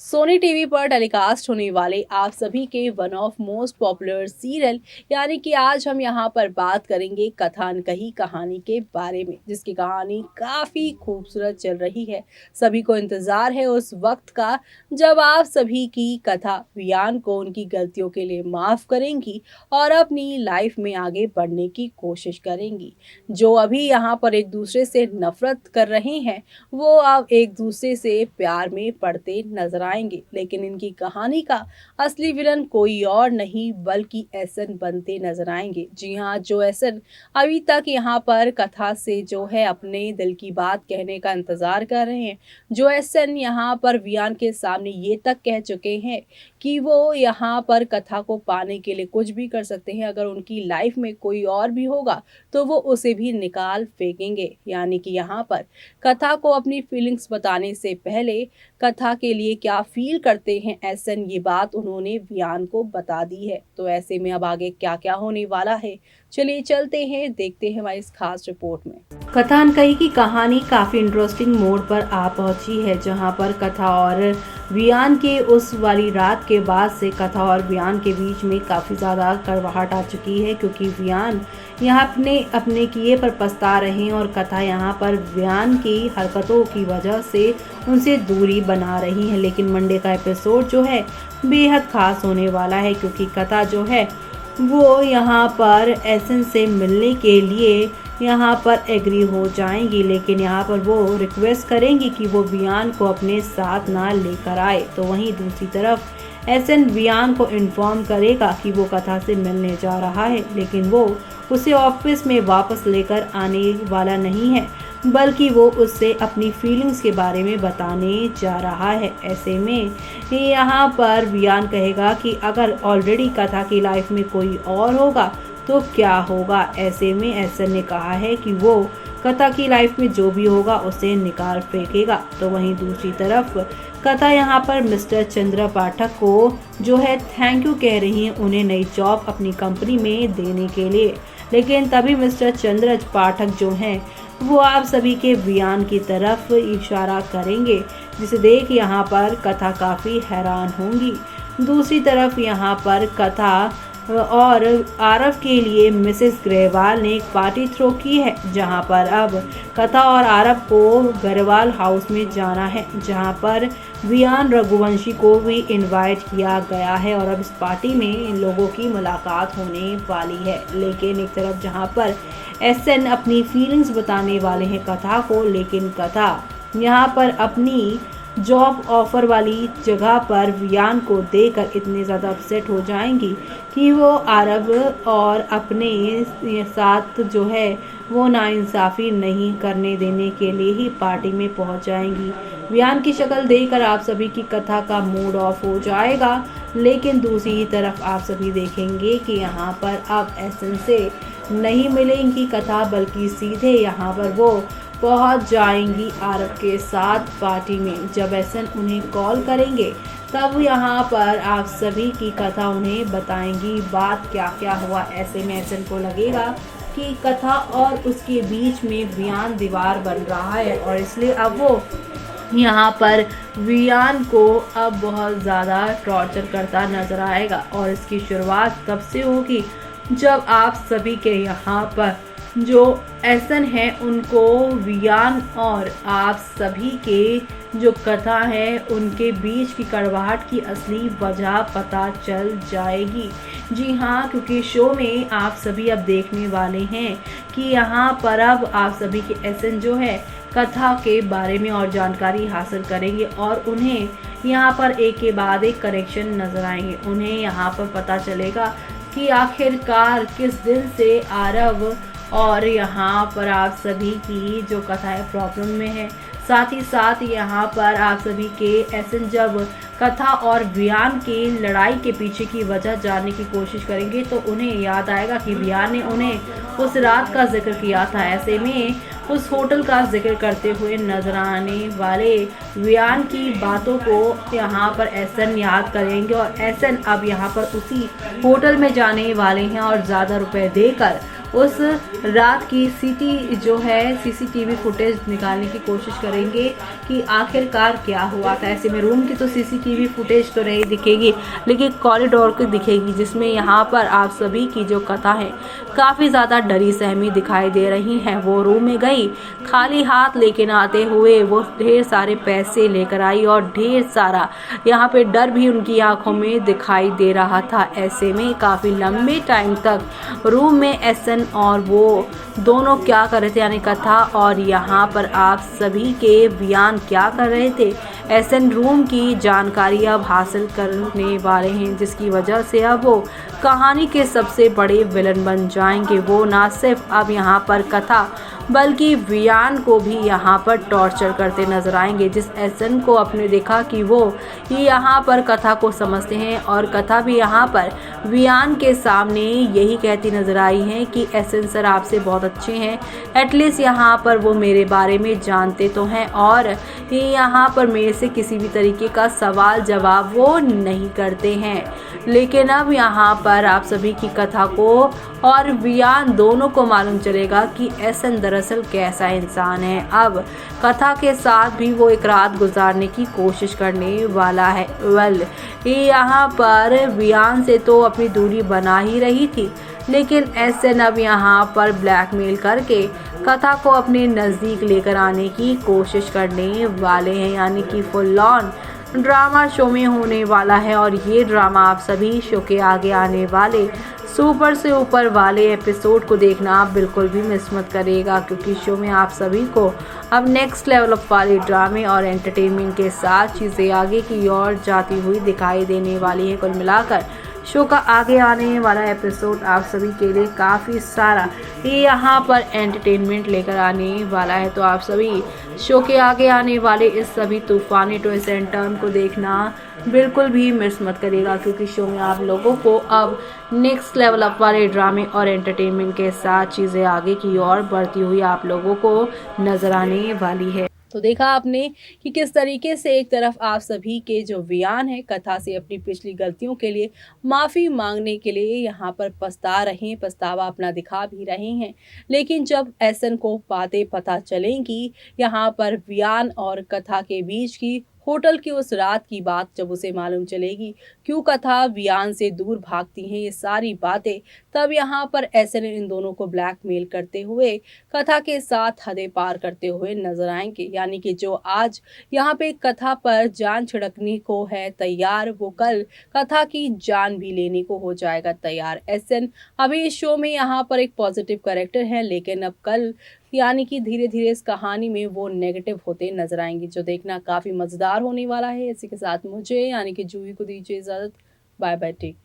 Sony TV पर telecast होने वाले आप सभी के one of most popular serial यानी कि आज हम यहाँ पर बात करेंगे कथान कही कहानी के बारे में, जिसकी कहानी काफ़ी खूबसूरत चल रही है। सभी को इंतज़ार है उस वक्त का जब आप सभी की कथा वियान को उनकी गलतियों के लिए माफ़ करेंगी और अपनी लाइफ में आगे बढ़ने की कोशिश करेंगी। जो अभी यहाँ पर एक दूसरे से नफरत कर रहे हैं वो अब एक दूसरे से प्यार में पड़ते नजर आएंगे, लेकिन इनकी कहानी का असली विलन कोई और नहीं बल्कि एसन बनते नजर आएंगे। जी हाँ, जो एसन अभी तक यहाँ पर कथा से जो है अपने दिल की बात कहने का इंतजार कर रहे हैं। जो एसन यहाँ पर वियान के सामने ये तक कह चुके हैं कि वो यहाँ पर कथा को पाने के लिए कुछ भी कर सकते हैं। अगर उनकी लाइफ में कोई और भी होगा तो वो उसे भी निकाल फेंकेंगे। यानी कि यहाँ पर कथा को अपनी फीलिंग्स बताने से पहले कथा के लिए क्या फील करते हैं एसन, ये बात उन्होंने वियान को बता दी है। तो ऐसे में अब आगे क्या क्या होने वाला है, चलिए चलते हैं देखते हैं हमारी इस खास रिपोर्ट में। कथान कही की कहानी काफी इंटरेस्टिंग मोड पर आ पहुंची है, जहां पर कथा और वियान के उस वाली रात के बाद से कथा और वियान के बीच में काफी ज्यादा कड़वाहट आ चुकी है, क्योंकि वियान यहाँ अपने किए पर पछता रहे हैं और कथा यहाँ पर वियान की हरकतों की वजह से उनसे दूरी बना रही है। लेकिन मंडे का एपिसोड जो है बेहद खास होने वाला है, क्योंकि कथा जो है वो यहाँ पर एसन से मिलने के लिए यहाँ पर एग्री हो जाएंगी, लेकिन यहाँ पर वो रिक्वेस्ट करेंगी कि वो वियान को अपने साथ ना लेकर आए। तो वहीं दूसरी तरफ एसन वियान को इन्फॉर्म करेगा कि वो कथा से मिलने जा रहा है, लेकिन वो उसे ऑफिस में वापस लेकर आने वाला नहीं है, बल्कि वो उससे अपनी फीलिंग्स के बारे में बताने जा रहा है। ऐसे में यहाँ पर वियान कहेगा कि अगर ऑलरेडी कथा की लाइफ में कोई और होगा तो क्या होगा। ऐसे में एसन ने कहा है कि वो कथा की लाइफ में जो भी होगा उसे निकाल फेंकेगा। तो वहीं दूसरी तरफ कथा यहाँ पर मिस्टर चंद्र पाठक को जो है थैंक यू कह रही है उन्हें नई जॉब अपनी कंपनी में देने के लिए। लेकिन तभी मिस्टर चंद्र पाठक जो हैं वो आप सभी के वियान की तरफ इशारा करेंगे, जिसे देख यहाँ पर कथा काफ़ी हैरान होंगी। दूसरी तरफ यहाँ पर कथा और आरव के लिए मिसेस ग्रेवाल ने एक पार्टी थ्रो की है, जहां पर अब कथा और आरव को ग्रेवाल हाउस में जाना है, जहां पर वियान रघुवंशी को भी इनवाइट किया गया है और अब इस पार्टी में इन लोगों की मुलाकात होने वाली है। लेकिन एक तरफ जहां पर एसन अपनी फीलिंग्स बताने वाले हैं कथा को, लेकिन कथा यहाँ पर अपनी जॉब ऑफर वाली जगह पर वियान को देकर इतने ज़्यादा अपसेट हो जाएंगी कि वो आरव और अपने साथ जो है वो नाइंसाफ़ी नहीं करने देने के लिए ही पार्टी में पहुंच जाएंगी। वियान की शक्ल देखकर आप सभी की कथा का मूड ऑफ हो जाएगा, लेकिन दूसरी तरफ आप सभी देखेंगे कि यहाँ पर अब एसन से नहीं मिलेंगी कथा, बल्कि सीधे यहाँ पर वो पहुंच जाएंगी आरव के साथ पार्टी में। जब एसन उन्हें कॉल करेंगे तब यहाँ पर आप सभी की कथा उन्हें बताएंगी बात क्या क्या हुआ। ऐसे में एसन को लगेगा कि कथा और उसके बीच में वियान दीवार बन रहा है और इसलिए अब वो यहाँ पर वियान को अब बहुत ज़्यादा टॉर्चर करता नजर आएगा। और इसकी शुरुआत तब से होगी जब आप सभी के यहाँ पर जो एसन है उनको वियान और आप सभी के जो कथा है उनके बीच की कड़वाहट की असली वजह पता चल जाएगी। जी हाँ, क्योंकि शो में आप सभी अब देखने वाले हैं कि यहाँ पर अब आप सभी के एसन जो है कथा के बारे में और जानकारी हासिल करेंगे और उन्हें यहाँ पर एक के बाद एक करेक्शन नजर आएंगे। उन्हें यहाँ पर पता चलेगा कि आखिरकार किस दिन से आरव और यहाँ पर आप सभी की जो कथा है प्रॉब्लम में है। साथ ही साथ यहाँ पर आप सभी के एसन जब कथा और वियान की लड़ाई के पीछे की वजह जानने की कोशिश करेंगे तो उन्हें याद आएगा कि वियान ने उन्हें उस रात का जिक्र किया था। ऐसे में उस होटल का जिक्र करते हुए नजर आने वाले वियान की बातों को यहाँ पर एसन याद करेंगे और एसन अब यहाँ पर उसी होटल में जाने वाले हैं और ज़्यादा रुपए देकर उस रात की जो है सीसीटीवी फुटेज निकालने की कोशिश करेंगे कि आखिरकार क्या हुआ था। ऐसे में रूम की तो सीसीटीवी फुटेज तो नहीं दिखेगी, लेकिन कॉरिडोर की दिखेगी, जिसमें यहाँ पर आप सभी की जो कथा है काफ़ी ज़्यादा डरी सहमी दिखाई दे रही हैं। वो रूम में गई, खाली हाथ लेकिन आते हुए वो ढेर सारे पैसे लेकर आई और ढेर सारा यहाँ पे डर भी उनकी आंखों में दिखाई दे रहा था। ऐसे में काफ़ी लंबे टाइम तक रूम में एसएन और वो दोनों क्या कर रहे थे, यानी कथा और यहाँ पर आप सभी के वियान क्या कर रहे थे। एसएन रूम की जानकारी अब हासिल करने वाले हैं, जिसकी वजह से अब वो कहानी के सबसे बड़े विलन बन जाएंगे। वो ना सिर्फ अब यहाँ पर कथा बल्कि वियान को भी यहाँ पर टॉर्चर करते नजर आएंगे। जिस एसएन को आपने देखा कि वो यहाँ पर कथा को समझते हैं और कथा भी यहाँ पर वियान के सामने यही कहती नजर आई है कि एसएन सर आपसे बहुत अच्छे हैं, एटलीस्ट यहाँ पर वो मेरे बारे में जानते तो हैं और यहाँ पर मेरे से किसी भी तरीके का सवाल जवाब वो नहीं करते हैं। लेकिन अब यहाँ पर आप सभी की कथा को और वियान दोनों को मालूम चलेगा कि एसएन दरअसल कैसा इंसान है। अब कथा के साथ भी वो एक रात गुजारने की कोशिश करने वाला है। यहाँ पर वियान से तो अपनी दूरी बना ही रही थी, लेकिन एसएन अब यहाँ पर ब्लैकमेल करके कथा को अपने नज़दीक लेकर आने की कोशिश करने वाले हैं, यानी कि फुल ऑन ड्रामा शो में होने वाला है। और ये ड्रामा आप सभी शो के आगे आने वाले सुपर से ऊपर वाले एपिसोड को देखना आप बिल्कुल भी मिस मत करिएगा, क्योंकि शो में आप सभी को अब नेक्स्ट लेवल ऑफ वाले ड्रामे और एंटरटेनमेंट के साथ चीज़ें आगे की ओर जाती हुई दिखाई देने वाली है। कुल मिलाकर शो का आगे आने वाला एपिसोड आप सभी के लिए काफ़ी सारा यहाँ पर एंटरटेनमेंट लेकर आने वाला है। तो आप सभी शो के आगे आने वाले इस सभी तूफानी ट्विस्ट एंड टर्न को देखना बिल्कुल भी मिस मत करिएगा, क्योंकि शो में आप लोगों को अब नेक्स्ट लेवल अप वाले ड्रामे और एंटरटेनमेंट के साथ चीज़ें आगे की ओर बढ़ती हुई आप लोगों को नजर आने वाली है। तो देखा आपने कि किस तरीके से एक तरफ आप सभी के जो वियान है कथा से अपनी पिछली गलतियों के लिए माफ़ी मांगने के लिए यहाँ पर पछता रहे हैं, पछतावा अपना दिखा भी रहे हैं। लेकिन जब एसएन को बातें पता चलेंगी यहाँ पर वियान और कथा के बीच की होटल की उस रात की बात जब उसे मालूम चलेगी, क्यों कथा वियान से दूर भागती हैं ये सारी बातें, तब यहाँ पर एसएन इन दोनों को ब्लैकमेल करते हुए कथा के साथ हदें पार करते हुए नजर आएंगे। यानी कि जो आज यहाँ पे कथा पर जान छिड़कने को है तैयार, वो कल कथा की जान भी लेने को हो जाएगा तैयार। एसएन अभी इस शो में यहाँ पर एक पॉजिटिव कैरेक्टर है, लेकिन अब कल यानी कि धीरे धीरे इस कहानी में वो नेगेटिव होते नजर आएंगे, जो देखना काफी मजेदार होने वाला है। इसी के साथ मुझे यानी कि जूही को दीजिए इजाजत। Bye bye, take.